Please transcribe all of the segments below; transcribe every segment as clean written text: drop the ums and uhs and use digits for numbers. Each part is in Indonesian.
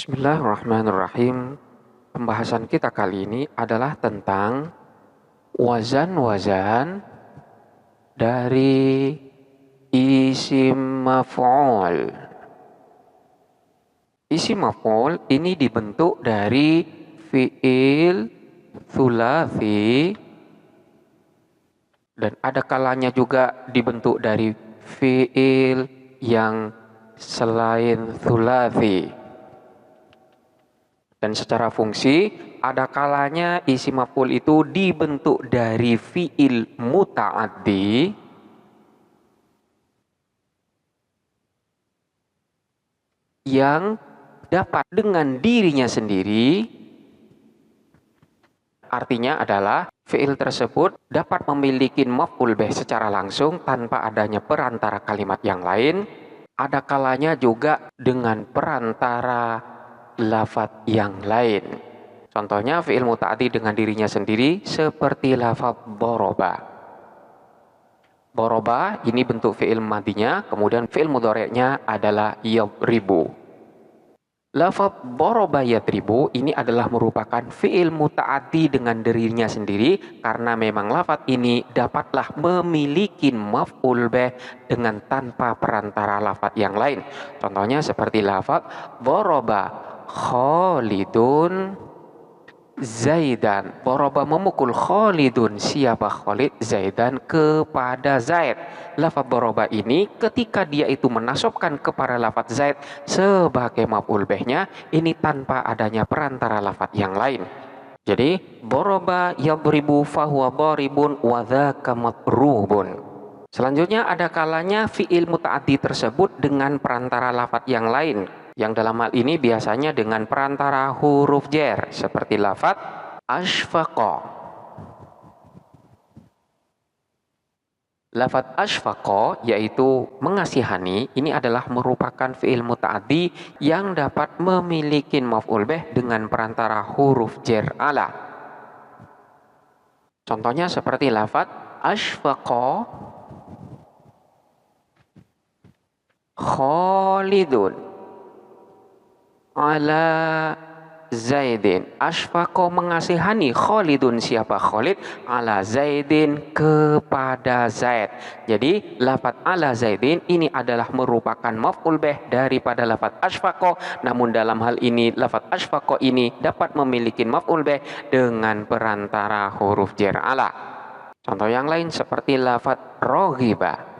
Bismillahirrahmanirrahim. Pembahasan kita kali ini adalah tentang wazan-wazan dari isim maf'ul. Isim maf'ul ini dibentuk dari fi'il thulathi dan ada kalanya juga dibentuk dari fi'il yang selain thulathi. Dan secara fungsi, ada kalanya isim maf'ul itu dibentuk dari fi'il muta'addi yang dapat dengan dirinya sendiri. Artinya adalah fi'il tersebut dapat memiliki maf'ul bih secara langsung tanpa adanya perantara kalimat yang lain. Ada kalanya juga dengan perantara lafadz yang lain. Contohnya fi'il muta'addi dengan dirinya sendiri seperti lafadz doroba. Doroba ini bentuk fi'il madinya, kemudian fi'il mudhari'nya adalah yadribu. Lafadz doroba yadribu ini adalah merupakan fi'il muta'addi dengan dirinya sendiri karena memang lafadz ini dapatlah memiliki maf'ul bih dengan tanpa perantara lafadz yang lain. Contohnya seperti lafadz doroba Khalidun Zaidan. Doroba memukul Khalidun. Siapa Khalid? Zaidan kepada Zaid. Lafadz doroba ini ketika dia itu menasobkan kepada lafadz Zaid sebagai maf'ul bihnya, ini tanpa adanya perantara lafadz yang lain. Jadi doroba yadribu fahuwa daribun wa dzaka madrubun. Selanjutnya ada kalanya fi'il muta'addi tersebut dengan perantara lafadz yang lain, yang dalam hal ini biasanya dengan perantara huruf jar seperti lafadz asfaqa. Lafadz asfaqa yaitu mengasihani, ini adalah merupakan fi'il muta'addi yang dapat memiliki maf'ul bih dengan perantara huruf jar ala. Contohnya seperti lafadz asfaqa Khalidun ala Zaidin. Asfaqa mengasihani Khalidun, siapa Khalid? Ala Zaidin kepada Zaid. Jadi lafadz ala Zaidin ini adalah merupakan maf'ul bih daripada lafadz asfaqa, namun dalam hal ini lafadz asfaqa ini dapat memiliki maf'ul bih dengan perantara huruf jar ala. Contoh yang lain seperti lafadz raghiba.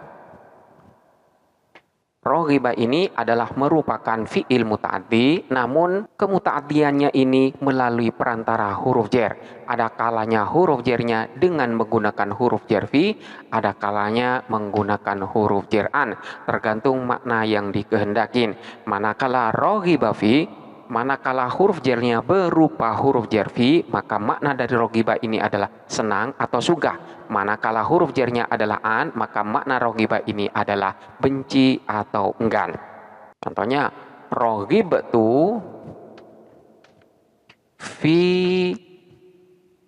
Raghiba ini adalah merupakan fi'il muta'addi, namun kemuta'addiannya ini melalui perantara huruf jar. Ada kalanya huruf jarnya dengan menggunakan huruf jar fi, ada kalanya menggunakan huruf jar an, tergantung makna yang dikehendakin. Manakala raghiba fi, manakala huruf jarnya berupa huruf jar fi, maka makna dari raghiba ini adalah senang atau suka. Manakala huruf jarnya adalah an, maka makna roghibah ini adalah benci atau enggan. Contohnya, roghibtu fi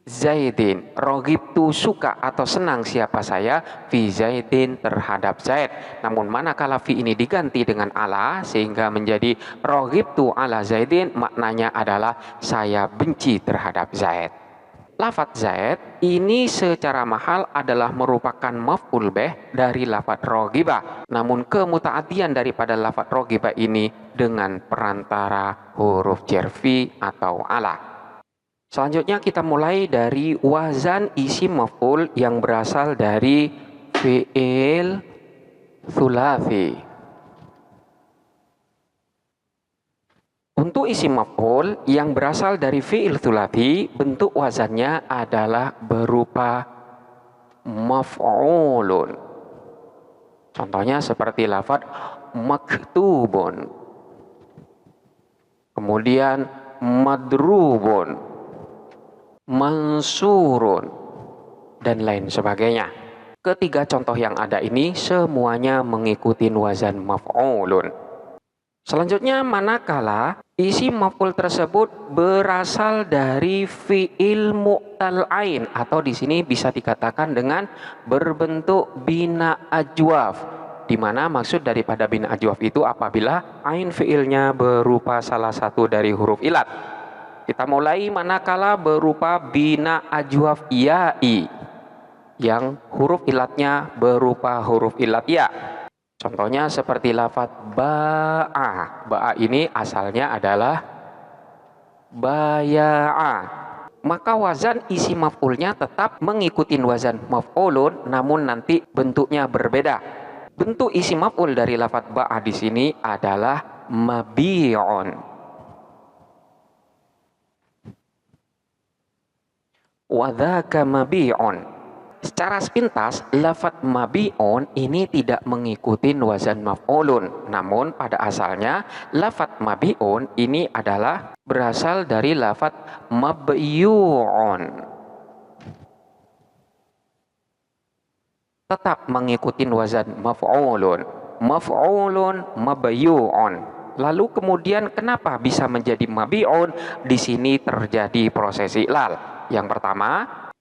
Zaidin. Roghibtu suka atau senang siapa saya? Fi Zaidin terhadap Zaid. Namun manakala fi ini diganti dengan ala sehingga menjadi roghibtu ala Zaidin, maknanya adalah saya benci terhadap Zaid. Lafadz Zaid ini secara mahal adalah merupakan maf'ul bih dari lafadz roghibah. Namun kemuta'addian daripada lafadz roghibah ini dengan perantara huruf jar fi atau ala. Selanjutnya kita mulai dari wazan isim maf'ul yang berasal dari fi'il thulathi. Untuk isim maf'ul yang berasal dari fi'il thulathi, bentuk wazannya adalah berupa maf'ulun. Contohnya seperti lafadz maktubun, kemudian madrubun, mansurun, dan lain sebagainya. Ketiga contoh yang ada ini semuanya mengikuti wazan maf'ulun. Selanjutnya manakala isim maf'ul tersebut berasal dari fi'il mu'tal ain atau di sini bisa dikatakan dengan berbentuk bina ajwaf. di mana maksud daripada bina ajwaf itu apabila ain fiilnya berupa salah satu dari huruf ilat. Kita mulai manakala berupa bina ajwaf ya'i, yang huruf ilatnya berupa huruf ilat ya. Contohnya seperti lafaz ba'a. Ba'a ini asalnya adalah baya'a. Maka wazan isi maf'ulnya tetap mengikuti wazan maf'ulun, namun nanti bentuknya berbeda. Bentuk isi maf'ul dari lafaz ba'a di sini adalah mabi'un. Wadzaka mabi'un. Secara sepintas, lafaz mabi'un ini tidak mengikuti wazan maf'ulun. Namun pada asalnya, lafaz mabi'un ini adalah berasal dari lafaz mabyu'un. Tetap mengikuti wazan maf'ulun. Maf'ulun mabyu'un. Lalu kemudian kenapa bisa menjadi mabi'un? Di sini terjadi proses iklal. Yang pertama,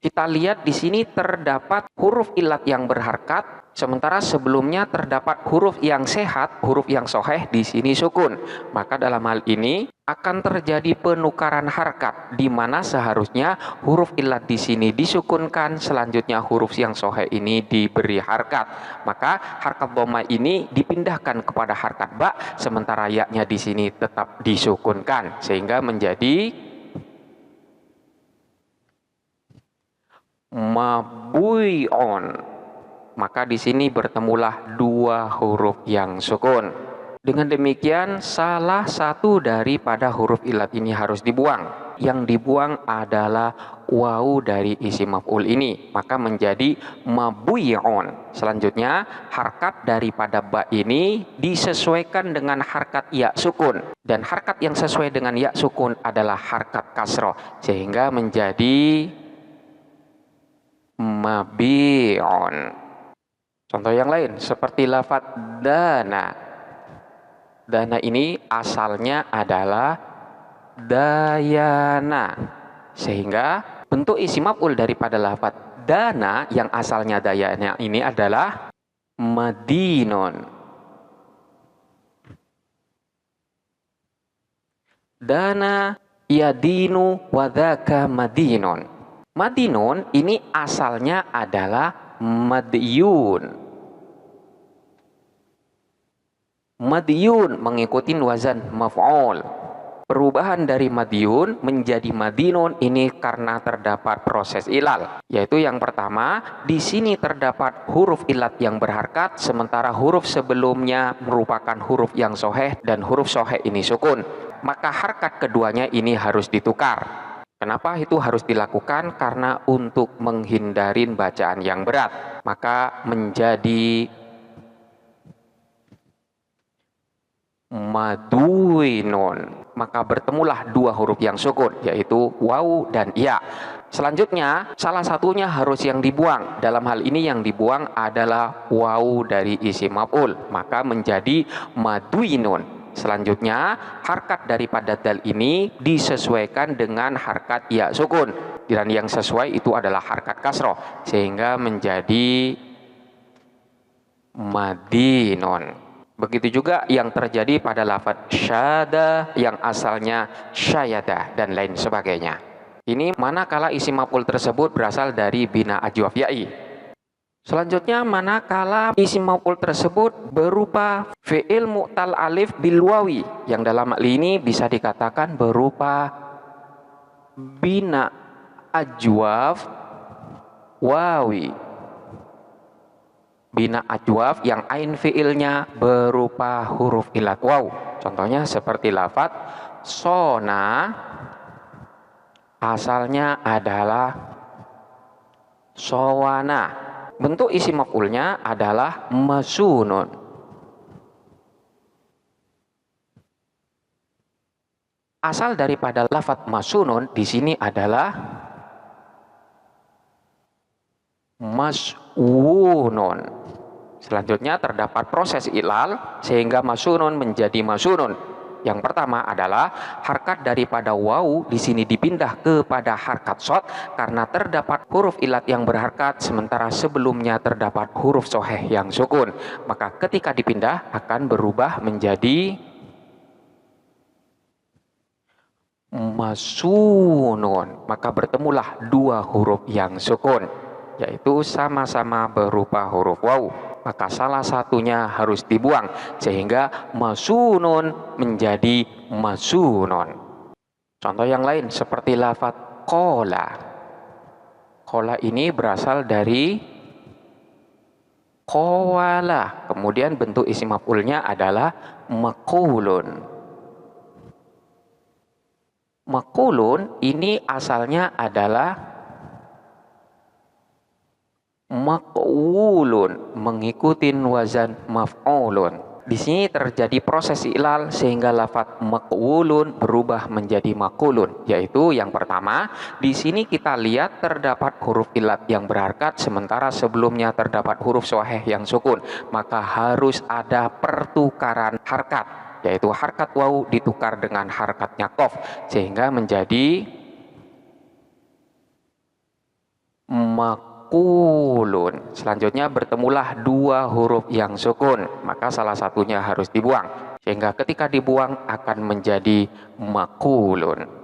kita lihat di sini terdapat huruf ilat yang berharkat, sementara sebelumnya terdapat huruf yang sehat, huruf yang soheh di sini sukun. Maka dalam hal ini akan terjadi penukaran harkat, di mana seharusnya huruf ilat di sini disukunkan, selanjutnya huruf yang soheh ini diberi harkat. Maka harkat dhamma ini dipindahkan kepada harkat ba, sementara ya-nya di sini tetap disukunkan, sehingga menjadi mabui'on. Maka di sini bertemulah dua huruf yang sukun. Dengan demikian salah satu daripada huruf ilat ini harus dibuang. Yang dibuang adalah wawu dari isim maf'ul ini, maka menjadi mabui'on. Selanjutnya harkat daripada ba ini disesuaikan dengan harkat ya sukun, dan harkat yang sesuai dengan ya sukun adalah harkat kasroh, sehingga menjadi mabi'un. Contoh yang lain seperti lafaz dana. Dana ini asalnya adalah dayana, sehingga bentuk isim maf'ul daripada lafaz dana yang asalnya dayana ini adalah madinun. Dana yadinu wadzaka madinun. Madinun ini asalnya adalah madyun. Madyun mengikuti wazan maf'ul. Perubahan dari madyun menjadi madinun ini karena terdapat proses ilal, yaitu yang pertama, di sini terdapat huruf ilat yang berharkat, sementara huruf sebelumnya merupakan huruf yang soheh dan huruf soheh ini sukun. Maka harkat keduanya ini harus ditukar. Kenapa itu harus dilakukan? Karena untuk menghindari bacaan yang berat. Maka menjadi maduinun. Maka bertemulah dua huruf yang sukun, yaitu wawu dan ya. Selanjutnya, salah satunya harus yang dibuang. Dalam hal ini yang dibuang adalah wawu dari isim maf'ul. Maka menjadi maduinun. Selanjutnya, harkat daripada dal ini disesuaikan dengan harkat ya sukun. Dan yang sesuai itu adalah harkat kasroh, sehingga menjadi madinun. Begitu juga yang terjadi pada lafaz syada yang asalnya syayada dan lain sebagainya. Ini manakala isim maf'ul tersebut berasal dari bina ajwaf ya'i. Selanjutnya manakala isim maf'ul tersebut berupa fi'il mu'tal alif bil wawi, yang dalam hal ini bisa dikatakan berupa bina ajwaf wawi. Bina ajwaf yang ain fi'ilnya berupa huruf ilat waw. Contohnya seperti lafaz sona asalnya adalah sowana. Bentuk isi maf'ulnya adalah masunun. Asal daripada lafaz masunun di sini adalah maswunun. Selanjutnya terdapat proses ilal sehingga masunun menjadi masunun. Yang pertama adalah harkat daripada wawu di sini dipindah kepada harkat shad karena terdapat huruf ilat yang berharkat sementara sebelumnya terdapat huruf soheh yang sukun. Maka ketika dipindah akan berubah menjadi masunun. Maka bertemulah dua huruf yang sukun, yaitu sama-sama berupa huruf wawu. Maka salah satunya harus dibuang sehingga masunun menjadi masunun. Contoh yang lain seperti lafadz qola. Qola ini berasal dari qawala. Kemudian bentuk isim maf'ulnya adalah maqulun. Maqulun ini asalnya adalah maqulun, mengikuti wazan maf'ulun. Di sini terjadi proses ilal sehingga lafadz maqulun berubah menjadi maqulun, yaitu yang pertama, di sini kita lihat terdapat huruf ilat yang berharkat sementara sebelumnya terdapat huruf soheh yang sukun, maka harus ada pertukaran harkat, yaitu harkat wawu ditukar dengan harkatnya qaf sehingga menjadi maqulun. Selanjutnya bertemulah dua huruf yang sukun, maka salah satunya harus dibuang sehingga ketika dibuang akan menjadi maqulun.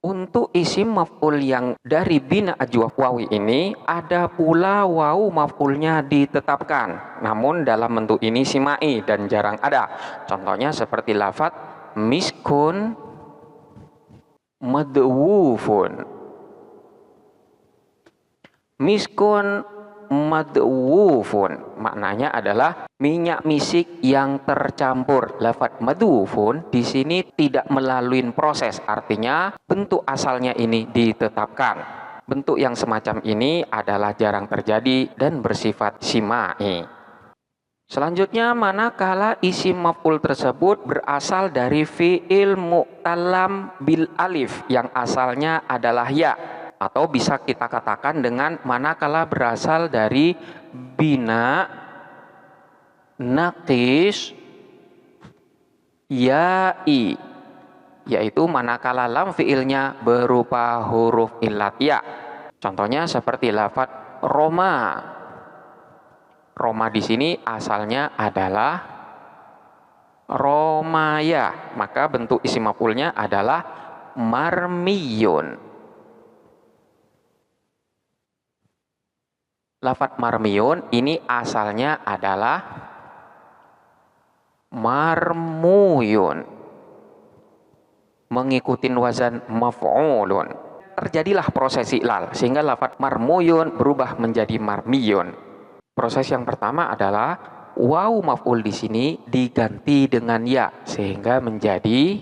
Untuk isim maf'ul yang dari bina ajwaf wawi ini ada pula wawu maf'ulnya ditetapkan, namun dalam bentuk ini simai dan jarang ada. Contohnya seperti lafadz miskun madwufun. Miskun madwufun maknanya adalah minyak misik yang tercampur. Lafadz madwufun di sini tidak melalui proses, artinya bentuk asalnya ini ditetapkan. Bentuk yang semacam ini adalah jarang terjadi dan bersifat simai. Selanjutnya, manakala isim maf'ul tersebut berasal dari fi'il mu'tallam bil alif yang asalnya adalah ya, atau bisa kita katakan dengan manakala berasal dari bina naqis ya'i, yaitu manakala lam fi'ilnya berupa huruf ilat ya. Contohnya seperti lafadz Roma. Roma di sini asalnya adalah Romaya, maka bentuk isim maf'ulnya adalah marmiyun. Lafadz marmiyun ini asalnya adalah marmuyun, mengikuti wazan maf'ulun. Terjadilah proses ilal sehingga lafadz marmuyun berubah menjadi marmiyun. Proses yang pertama adalah wawu maf'ul di sini diganti dengan ya sehingga menjadi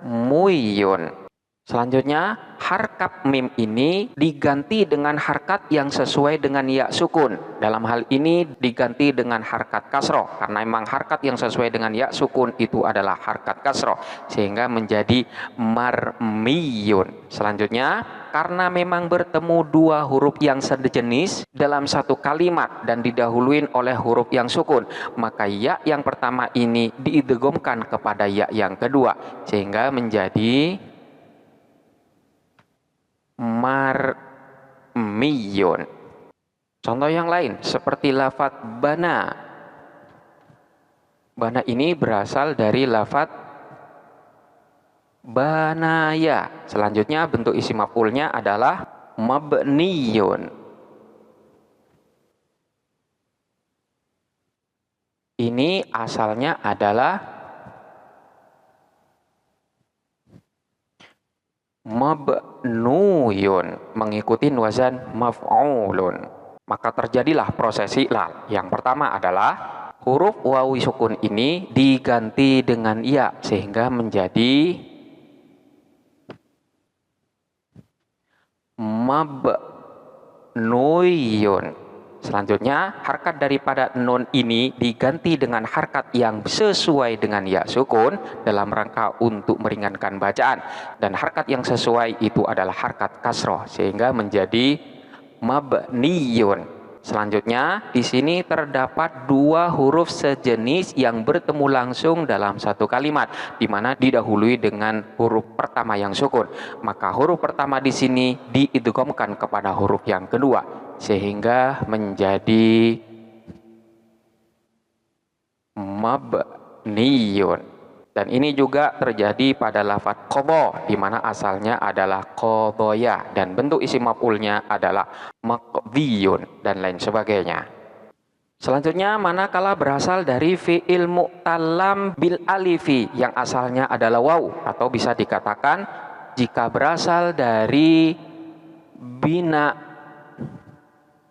marmuyun. Selanjutnya, harkat mim ini diganti dengan harkat yang sesuai dengan ya sukun. Dalam hal ini diganti dengan harkat kasroh, karena memang harkat yang sesuai dengan ya sukun itu adalah harkat kasroh, sehingga menjadi marmiyun. Selanjutnya, karena memang bertemu dua huruf yang sejenis dalam satu kalimat dan didahului oleh huruf yang sukun, maka ya yang pertama ini diidghamkan kepada ya yang kedua, sehingga menjadi marmiyun. Contoh yang lain seperti lafadz bana. Bana ini berasal dari lafadz banaya. Selanjutnya bentuk isim maf'ulnya adalah mabniyun. Ini asalnya adalah mabnuyun, mengikuti wazan maf'ulun. Maka terjadilah proses ilal. Yang pertama adalah huruf wawi sukun ini diganti dengan ya sehingga menjadi mabnuyun. Selanjutnya, harkat daripada nun ini diganti dengan harkat yang sesuai dengan ya sukun dalam rangka untuk meringankan bacaan. Dan harkat yang sesuai itu adalah harkat kasroh, sehingga menjadi mabniyun. Selanjutnya, di sini terdapat dua huruf sejenis yang bertemu langsung dalam satu kalimat, di mana didahului dengan huruf pertama yang sukun. Maka huruf pertama di sini diidghamkan kepada huruf yang kedua, sehingga menjadi mabniyun. Dan ini juga terjadi pada lafadz qadha, di mana asalnya adalah qadaya dan bentuk isim maf'ulnya adalah maqdiyun dan lain sebagainya. Selanjutnya, manakala berasal dari fi'il mu'tallam bil alifi yang asalnya adalah waw, atau bisa dikatakan jika berasal dari bina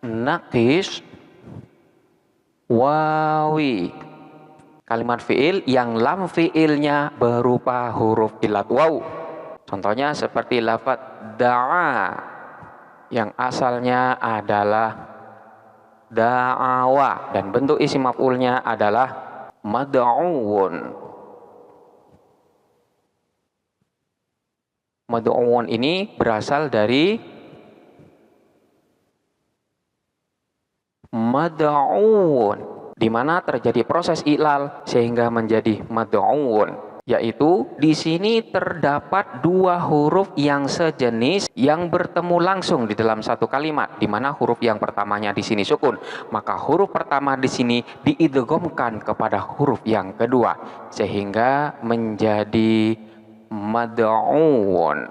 naqis wawi, kalimat fi'il yang lam fi'ilnya berupa huruf ilat waw. Contohnya seperti lafadz da'a yang asalnya adalah da'awa dan bentuk isim maf'ulnya adalah mad'uun. Mad'uun ini berasal dari mad'uun, di mana terjadi proses ilal sehingga menjadi mad'uun, yaitu di sini terdapat dua huruf yang sejenis yang bertemu langsung di dalam satu kalimat, di mana huruf yang pertamanya di sini sukun, maka huruf pertama di sini diidghamkan kepada huruf yang kedua sehingga menjadi mad'uun.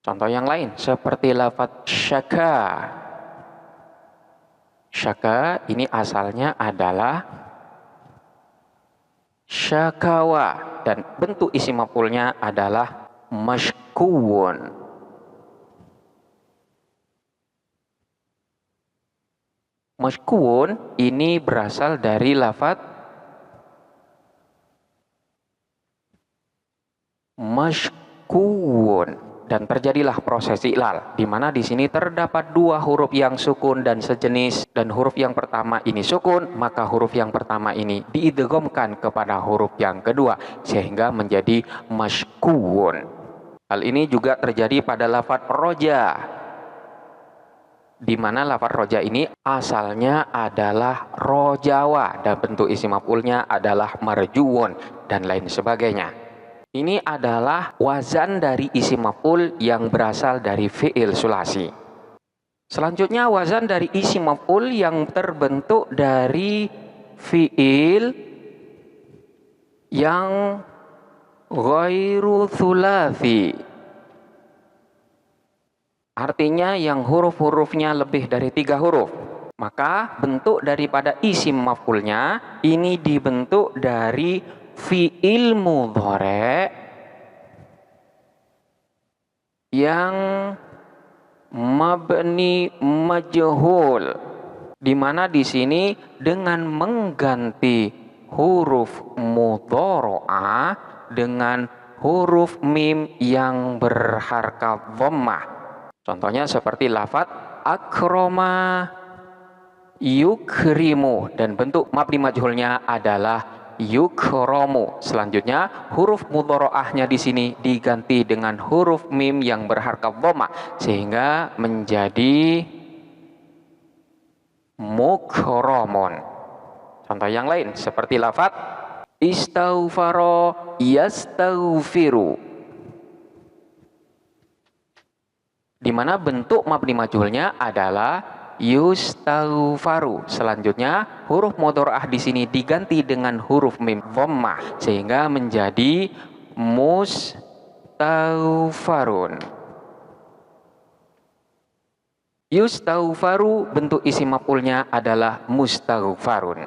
Contoh yang lain seperti lafadz syaka. Syaka ini asalnya adalah syakawa dan bentuk isim maf'ulnya adalah mashkuun. Mashkuun ini berasal dari lafadz mashkuun. Dan terjadilah proses iklal, di mana di sini terdapat dua huruf yang sukun dan sejenis, dan huruf yang pertama ini sukun, maka huruf yang pertama ini diidghamkan kepada huruf yang kedua sehingga menjadi mashkuun. Hal ini juga terjadi pada lafadz roja, di mana lafadz roja ini asalnya adalah rojawa dan bentuk isim maf'ulnya adalah marjuun dan lain sebagainya. Ini adalah wazan dari isim maf'ul yang berasal dari fi'il sulasi. Selanjutnya, wazan dari isim maf'ul yang terbentuk dari fi'il yang ghairu thulathi. Artinya yang huruf-hurufnya lebih dari 3 huruf. Maka bentuk daripada isim maf'ulnya ini dibentuk dari fi'il mudhari' yang mabni majhul, di mana di sini dengan mengganti huruf mudhari'ah dengan huruf mim yang berharkat dhammah. Contohnya seperti lafadz akrama yukrimu dan bentuk mabni majhulnya adalah yukromu. Selanjutnya huruf mudhari'ahnya di sini diganti dengan huruf mim yang berharkat dhammah sehingga menjadi mukramun. Contoh yang lain seperti lafadz istaghfara yastaghfiru, di mana bentuk mabni majhulnya adalah yustaghfaru. Selanjutnya huruf mudhari'ah di sini diganti dengan huruf mim dhammah sehingga menjadi mustaghfarun. Yustaghfaru bentuk isim maf'ulnya adalah mustaghfarun.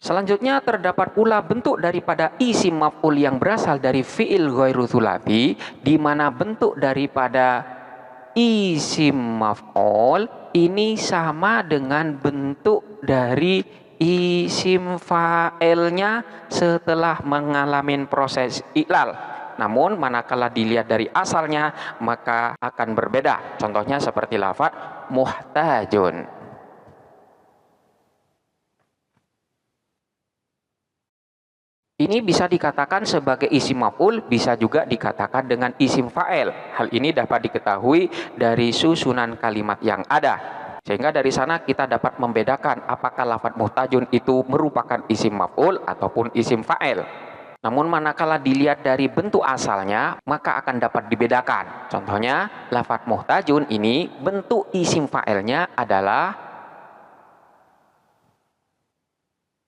Selanjutnya terdapat pula bentuk daripada isim maf'ul yang berasal dari fi'il ghairu thulathi, di mana bentuk daripada isim maf'ul ini sama dengan bentuk dari isim fa'ilnya setelah mengalami proses iklal. Namun manakala dilihat dari asalnya maka akan berbeda. Contohnya seperti lafadz muhtajun. Ini bisa dikatakan sebagai isim maf'ul, bisa juga dikatakan dengan isim fa'il. Hal ini dapat diketahui dari susunan kalimat yang ada. Sehingga dari sana kita dapat membedakan apakah lafadz muhtajun itu merupakan isim maf'ul ataupun isim fa'il. Namun manakala dilihat dari bentuk asalnya, maka akan dapat dibedakan. Contohnya, lafadz muhtajun ini bentuk isim fa'ilnya adalah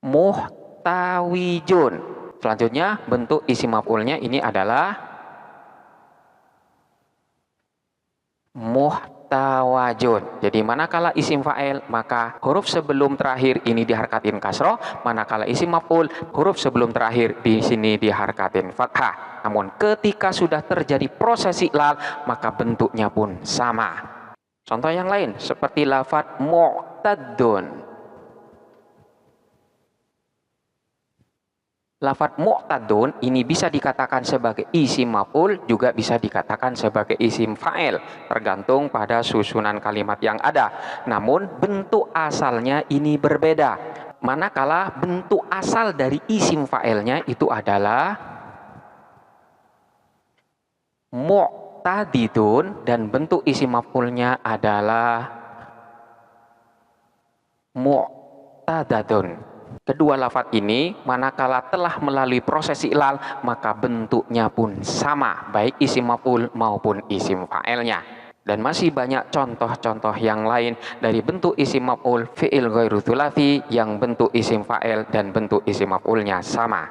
muhtawijun. Selanjutnya, bentuk isim maf'ulnya ini adalah muhtawajun. Jadi manakala isim fa'il, maka huruf sebelum terakhir ini diharakatin kasroh, manakala isim maf'ul, huruf sebelum terakhir di sini diharakatin fathah. Namun ketika sudah terjadi proses iqlal, maka bentuknya pun sama. Contoh yang lain seperti lafadz mu'taddun. Lafadz mu'tadun ini bisa dikatakan sebagai isim maf'ul, juga bisa dikatakan sebagai isim fa'il, tergantung pada susunan kalimat yang ada. Namun bentuk asalnya ini berbeda. Manakala bentuk asal dari isim fa'ilnya itu adalah mu'tadidun dan bentuk isim maf'ulnya adalah mu'tadadun. Kedua lafadz ini manakala telah melalui proses iqlal, maka bentuknya pun sama, baik isim maf'ul maupun isim fa'ilnya. Dan masih banyak contoh-contoh yang lain dari bentuk isim maf'ul fi'il ghairu tsulats yang bentuk isim fa'il dan bentuk isim maf'ulnya sama.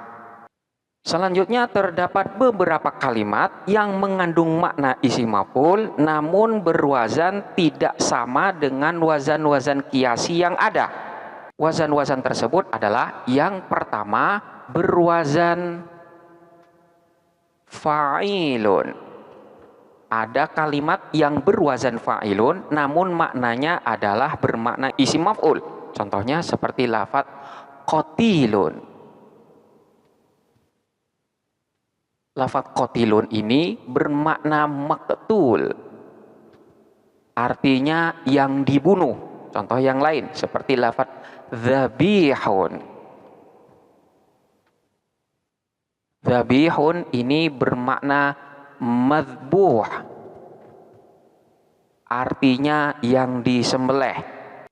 Selanjutnya terdapat beberapa kalimat yang mengandung makna isim maf'ul namun berwazan tidak sama dengan wazan-wazan qiyasi yang ada. Wazan-wazan tersebut adalah yang pertama berwazan fa'ilun. Ada kalimat yang berwazan fa'ilun namun maknanya adalah bermakna isim maf'ul. Contohnya seperti lafadz qatilun. Lafadz qatilun ini bermakna maqtul. Artinya yang dibunuh. Contoh yang lain seperti lafadz dzabihun. Dzabihun ini bermakna madzbuh. Artinya yang disembelih.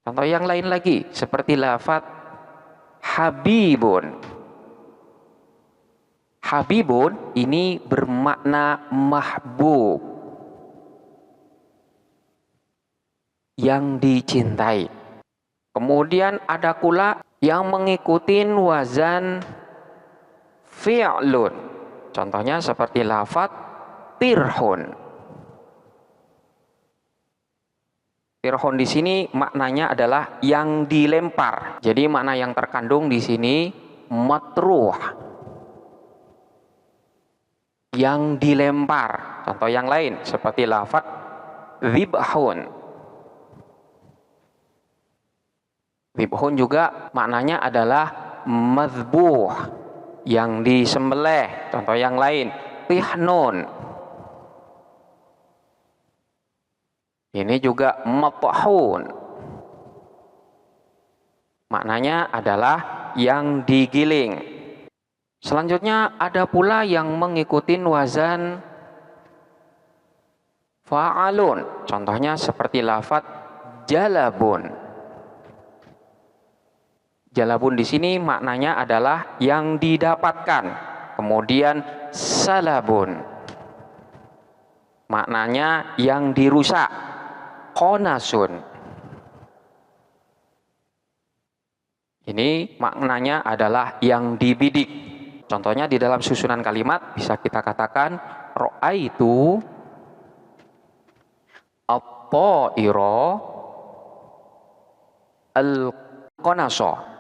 Contoh yang lain lagi seperti lafadz habibun. Habibun ini bermakna mahbub. Yang dicintai. Kemudian ada pula yang mengikuti wazan fi'lun. Contohnya seperti lafadz tirhun. Tirhun di sini maknanya adalah yang dilempar. Jadi makna yang terkandung di sini matruh. Yang dilempar. Contoh yang lain seperti lafadz dzibhun. Dzibhun juga maknanya adalah madzbuh, yang disembelih. Contoh yang lain, tihnun. Ini juga mathhun. Maknanya adalah yang digiling. Selanjutnya ada pula yang mengikuti wazan fa'alun. Contohnya seperti lafadz jalabun. Jalabun di sini maknanya adalah yang didapatkan. Kemudian salabun. Maknanya yang dirusak. Qonasun. Ini maknanya adalah yang dibidik. Contohnya di dalam susunan kalimat bisa kita katakan ra'aitu at-ta'ira al-qanasa.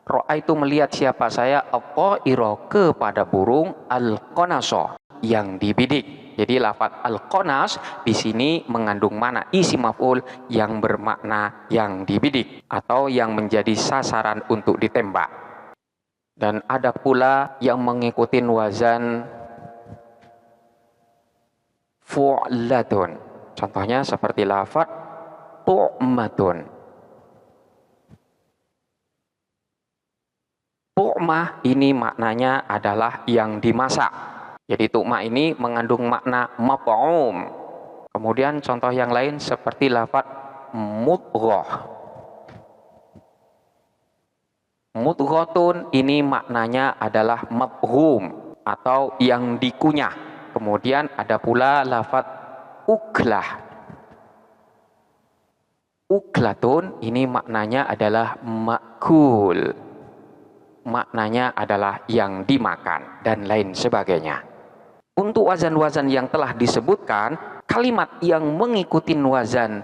Ra'aitu melihat siapa saya at-ta'ira kepada burung al-qanasa yang dibidik. Jadi lafadz al-qanas di sini mengandung makna isim maf'ul yang bermakna yang dibidik atau yang menjadi sasaran untuk ditembak. Dan ada pula yang mengikuti wazan fu'latun. Contohnya seperti lafadz tu'matun. Tu'mah ini maknanya adalah yang dimasak. Jadi tu'mah ini mengandung makna maf'um. Kemudian contoh yang lain seperti lafadz mudghah. Mudghatun ini maknanya adalah mabhum atau yang dikunyah. Kemudian ada pula lafaz uklah. Uklatun ini maknanya adalah makul. Maknanya adalah yang dimakan dan lain sebagainya. Untuk wazan-wazan yang telah disebutkan, kalimat yang mengikuti wazan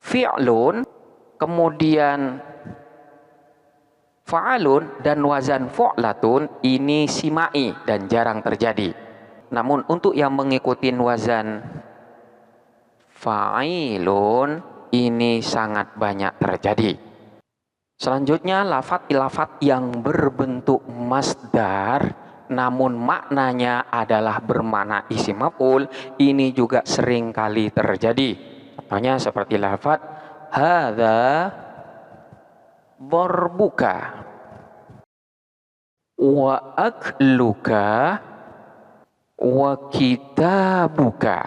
fi'lun, kemudian fa'alun dan wazan fu'latun ini simai dan jarang terjadi. Namun untuk yang mengikuti wazan fa'ilun ini sangat banyak terjadi. Selanjutnya lafaz-lafaz yang berbentuk masdar namun maknanya adalah bermakna isim maf'ul ini juga sering kali terjadi. Contohnya seperti lafaz hadza darbuka wa akluka wa kitabuka.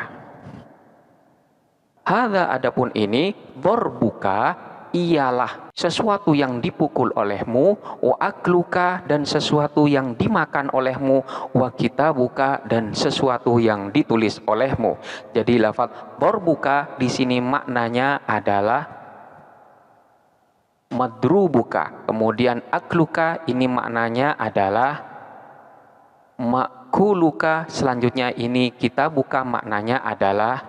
Hadza adapun ini darbuka ialah sesuatu yang dipukul olehmu, wa akluka dan sesuatu yang dimakan olehmu, wa kitabuka dan sesuatu yang ditulis olehmu. Jadi lafaz darbuka di sini maknanya adalah madrubuka. Kemudian akluka ini maknanya adalah makuluka. Selanjutnya ini kitabuka maknanya adalah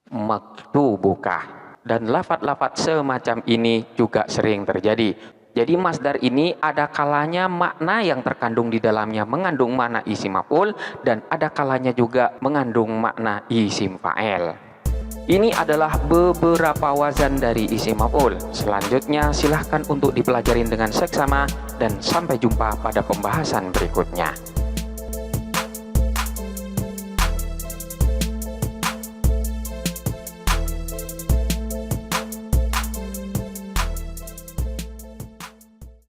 maktubuka. Dan lafaz-lafaz semacam ini juga sering terjadi. Jadi masdar ini ada kalanya makna yang terkandung di dalamnya mengandung makna isim maf'ul dan ada kalanya juga mengandung makna isim fa'il. Ini adalah beberapa wazan dari isim maf'ul. Selanjutnya silahkan untuk dipelajarin dengan seksama dan sampai jumpa pada pembahasan berikutnya.